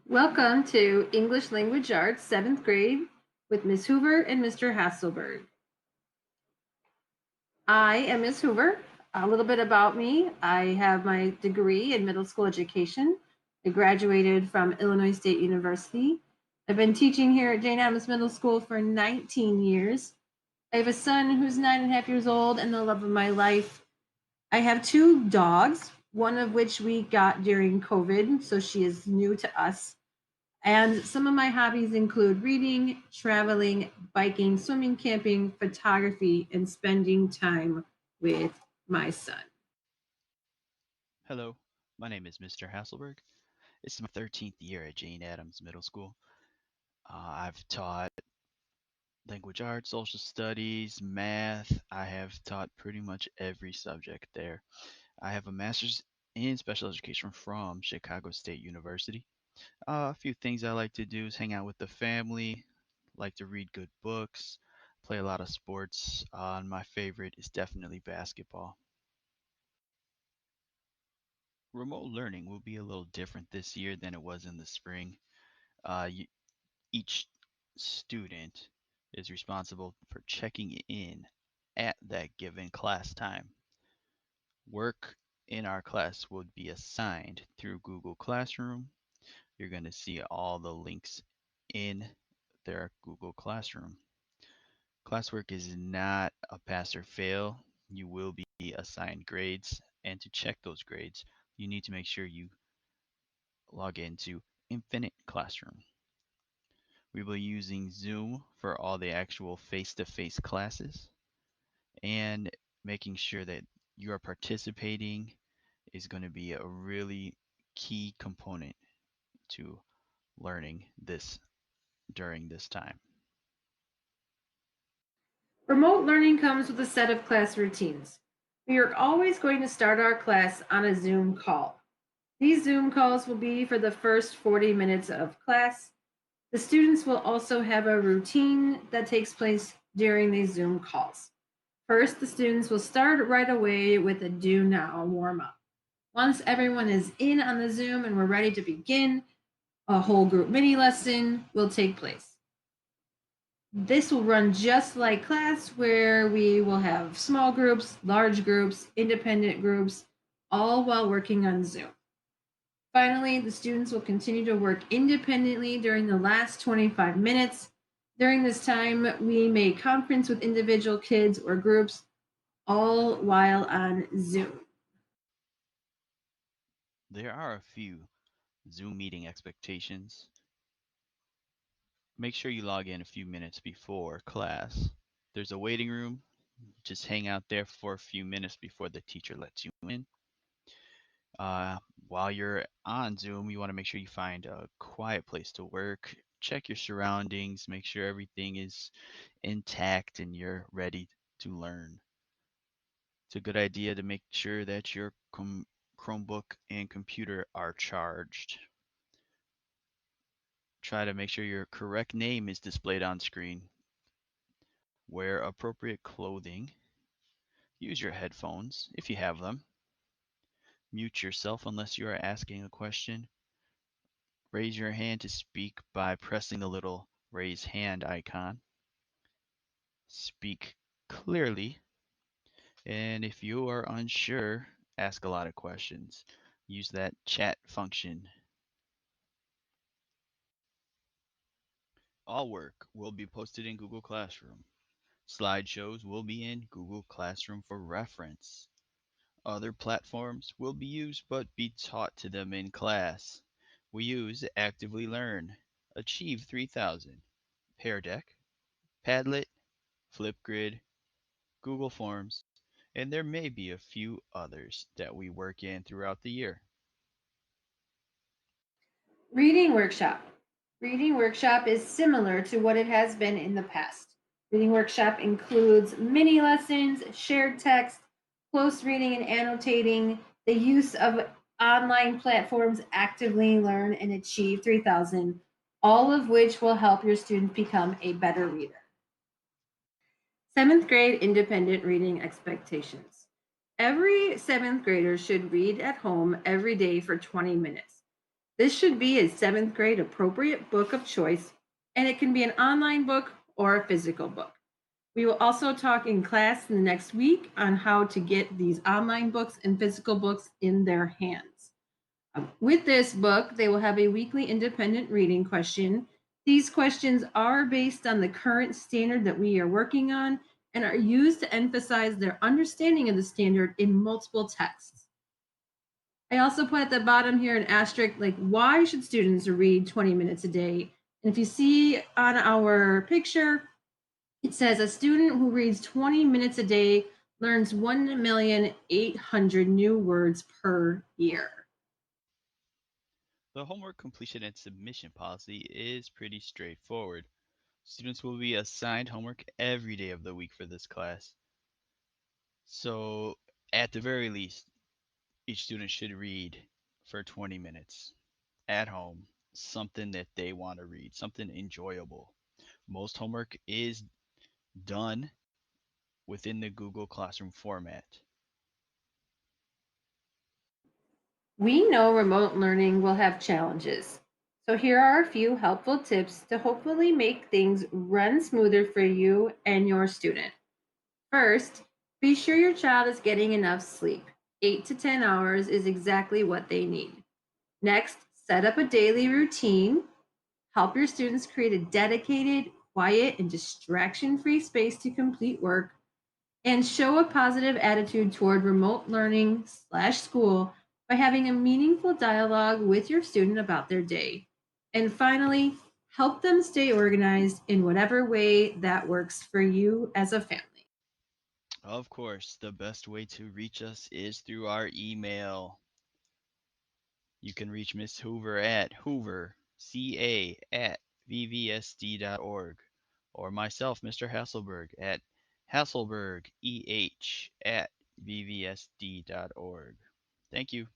Welcome to English Language Arts, 7th grade, with Ms. Hoover and Mr. Hasselberg. I am Ms. Hoover. A little bit about me. I have my degree in middle school education. I graduated from Illinois State University. I've been teaching here at Jane Addams Middle School for 19 years. I have a son who's 9.5 years old and the love of my life. I have two dogs, one of which we got during COVID, so she is new to us. And some of my hobbies include reading, traveling, biking, swimming, camping, photography, and spending time with my son. Hello, my name is Mr. Hasselberg. This is my 13th year at Jane Addams Middle School. I've taught language arts, social studies, math. I have taught pretty much every subject there. I have a master's in special education from Chicago State University. A few things I like to do is hang out with the family, like to read good books, play a lot of sports. And my favorite is definitely basketball. Remote learning will be a little different this year than it was in the spring. Uh, y- each student is responsible for checking in at that given class time. Work in our class would be assigned through Google Classroom. You're going to see all the links in their Google Classroom. Classwork is not a pass or fail. You will be assigned grades, and to check those grades, you need to make sure you log into Infinite Classroom. We will be using Zoom for all the actual face-to-face classes, and making sure that you are participating is going to be a really key component to learning this during this time. Remote learning comes with a set of class routines. We are always going to start our class on a Zoom call. These Zoom calls will be for the first 40 minutes of class. The students will also have a routine that takes place during these Zoom calls. First, the students will start right away with a do now warm up. Once everyone is in on the Zoom and we're ready to begin, a whole group mini lesson will take place. This will run just like class, where we will have small groups, large groups, independent groups, all while working on Zoom. Finally, the students will continue to work independently during the last 25 minutes. During this time, we may conference with individual kids or groups, all while on Zoom. There are a few Zoom meeting expectations. Make sure you log in a few minutes before class. There's a waiting room. Just hang out there for a few minutes before the teacher lets you in. Uh, while you're on Zoom, you want to make sure you find a quiet place to work. Check your surroundings, make sure everything is intact and you're ready to learn. It's a good idea to make sure that your Chromebook and computer are charged. Try to make sure your correct name is displayed on screen. Wear appropriate clothing. Use your headphones if you have them. Mute yourself unless you are asking a question. Raise your hand to speak by pressing the little raise hand icon. Speak clearly. And if you are unsure, ask a lot of questions. Use that chat function. All work will be posted in Google Classroom. Slideshows will be in Google Classroom for reference. Other platforms will be used but be taught to them in class. We use Actively Learn, Achieve 3000, Pear Deck, Padlet, Flipgrid, Google Forms, and there may be a few others that we work in throughout the year. Reading workshop. Reading workshop is similar to what it has been in the past. Reading workshop includes mini lessons, shared text, close reading and annotating, the use of online platforms Actively Learn and Achieve 3000, all of which will help your students become a better reader. 7th grade independent reading expectations. Every 7th grader should read at home every day for 20 minutes. This should be a seventh grade appropriate book of choice, and it can be an online book or a physical book. We will also talk in class in the next week on how to get these online books and physical books in their hands. With this book, they will have a weekly independent reading question. These questions are based on the current standard that we are working on and are used to emphasize their understanding of the standard in multiple texts. I also put at the bottom here an asterisk like, why should students read 20 minutes a day? And if you see on our picture, it says a student who reads 20 minutes a day learns 1,800,000 new words per year. The homework completion and submission policy is pretty straightforward. Students will be assigned homework every day of the week for this class. So, at the very least, each student should read for 20 minutes at home, something that they want to read, something enjoyable. Most homework is done within the Google Classroom format. We know remote learning will have challenges. So, here are a few helpful tips to hopefully make things run smoother for you and your student. First, be sure your child is getting enough sleep. 8 to 10 hours is exactly what they need. Next, set up a daily routine. Help your students create a dedicated, quiet, and distraction free space to complete work, and show a positive attitude toward remote learning slash school by having a meaningful dialogue with your student about their day. And finally, help them stay organized in whatever way that works for you as a family. Of course, the best way to reach us is through our email. You can reach Miss Hoover at hooverca@vvsd.org, or myself, Mr. Hasselberg, at hasselbergeh@vvsd.org. Thank you.